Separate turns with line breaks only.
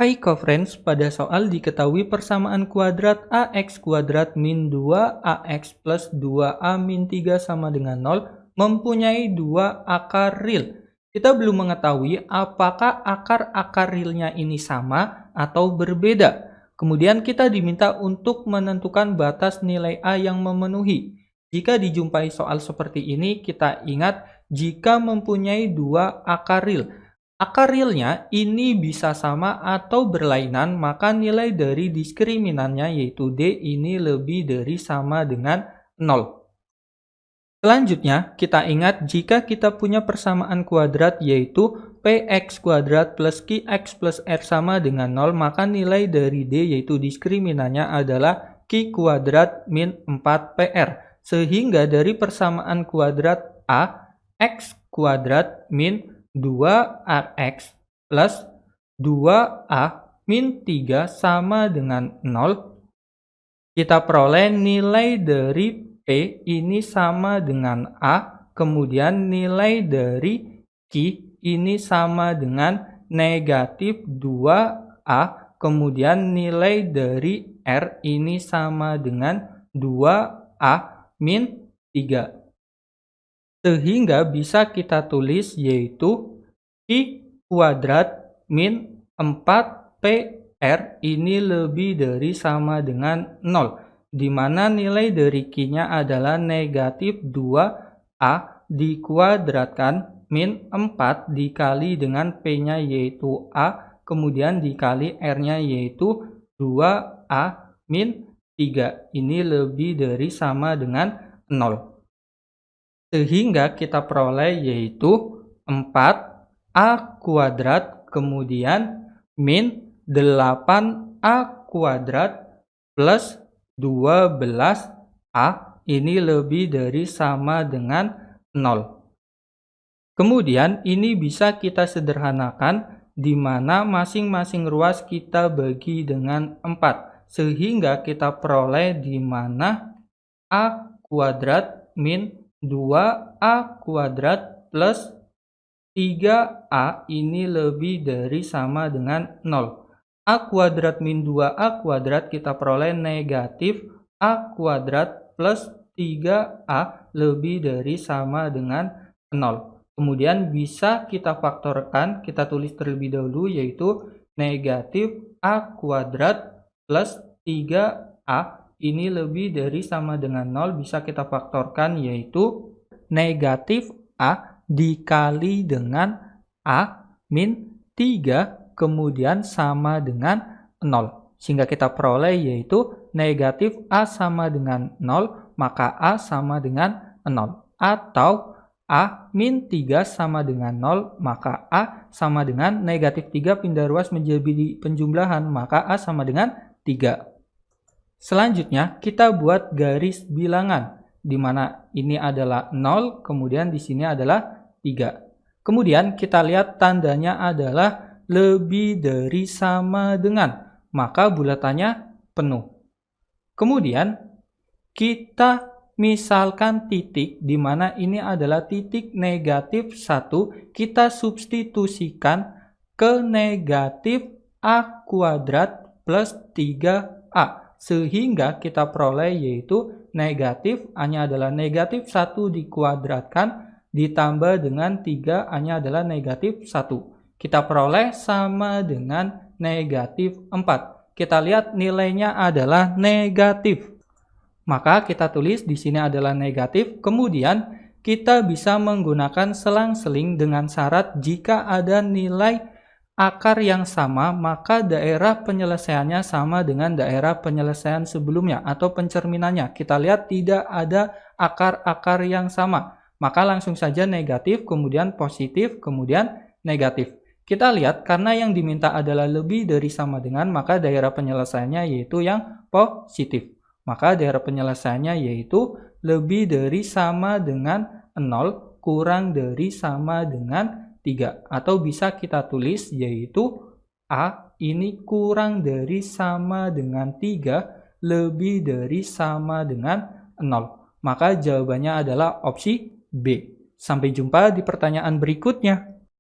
Hai co-friends, pada soal diketahui persamaan kuadrat AX kuadrat min 2AX plus 2A min 3 sama dengan 0 mempunyai dua akar real. Kita belum mengetahui apakah akar-akar realnya ini sama atau berbeda. Kemudian kita diminta untuk menentukan batas nilai A yang memenuhi. Jika dijumpai soal seperti ini, kita ingat jika mempunyai dua akar real. Akar realnya ini bisa sama atau berlainan, maka nilai dari diskriminannya yaitu D ini lebih dari sama dengan 0. Selanjutnya, kita ingat jika kita punya persamaan kuadrat yaitu Px kuadrat plus Qx plus R sama dengan 0, maka nilai dari D yaitu diskriminannya adalah Q kuadrat min 4PR. Sehingga dari persamaan kuadrat A, X kuadrat min 2AX plus 2A min 3 sama dengan 0, kita peroleh nilai dari P ini sama dengan A, kemudian nilai dari Q ini sama dengan negatif 2A, kemudian nilai dari R ini sama dengan 2A min 3. Sehingga bisa kita tulis yaitu Q kuadrat min 4PR ini lebih dari sama dengan 0. Di mana nilai dari Q-nya adalah negatif 2A dikuadratkan min 4 dikali dengan P-nya yaitu A, kemudian dikali R-nya yaitu 2A min 3. Ini lebih dari sama dengan 0. Sehingga kita peroleh yaitu 4A kuadrat kemudian min 8A kuadrat plus 12A ini lebih dari sama dengan 0. Kemudian ini bisa kita sederhanakan di mana masing-masing ruas kita bagi dengan 4. Sehingga kita peroleh di mana A kuadrat min 2A kuadrat plus 3A ini lebih dari sama dengan 0. A kuadrat min 2A kuadrat kita peroleh negatif A kuadrat plus 3A lebih dari sama dengan 0. Kemudian bisa kita faktorkan, kita tulis terlebih dahulu yaitu negatif A kuadrat plus 3A ini lebih dari sama dengan 0, bisa kita faktorkan yaitu negatif A dikali dengan A min 3 kemudian sama dengan 0. Sehingga kita peroleh yaitu negatif A sama dengan 0, maka A sama dengan 0. Atau A min 3 sama dengan 0, maka A sama dengan negatif 3 pindah ruas menjadi penjumlahan, maka A sama dengan 3. Selanjutnya, kita buat garis bilangan, di mana ini adalah 0, kemudian di sini adalah 3. Kemudian kita lihat tandanya adalah lebih dari sama dengan, maka bulatannya penuh. Kemudian, kita misalkan titik, di mana ini adalah titik negatif 1, kita substitusikan ke negatif A kuadrat plus 3A. Sehingga kita peroleh yaitu negatif A-nya adalah negatif 1 dikuadratkan ditambah dengan 3 A-nya adalah negatif 1. Kita peroleh sama dengan negatif 4. Kita lihat nilainya adalah negatif. Maka kita tulis di sini adalah negatif. Kemudian kita bisa menggunakan selang-seling dengan syarat jika ada nilai akar yang sama, maka daerah penyelesaiannya sama dengan daerah penyelesaian sebelumnya atau pencerminannya. Kita lihat tidak ada akar-akar yang sama, maka langsung saja negatif, kemudian positif, kemudian negatif. Kita lihat karena yang diminta adalah lebih dari sama dengan, maka daerah penyelesaiannya yaitu yang positif. Maka daerah penyelesaiannya yaitu lebih dari sama dengan 0 kurang dari sama dengan 3, atau bisa kita tulis yaitu A ini kurang dari sama dengan 3 lebih dari sama dengan 0. Maka jawabannya adalah opsi B. Sampai jumpa di pertanyaan berikutnya.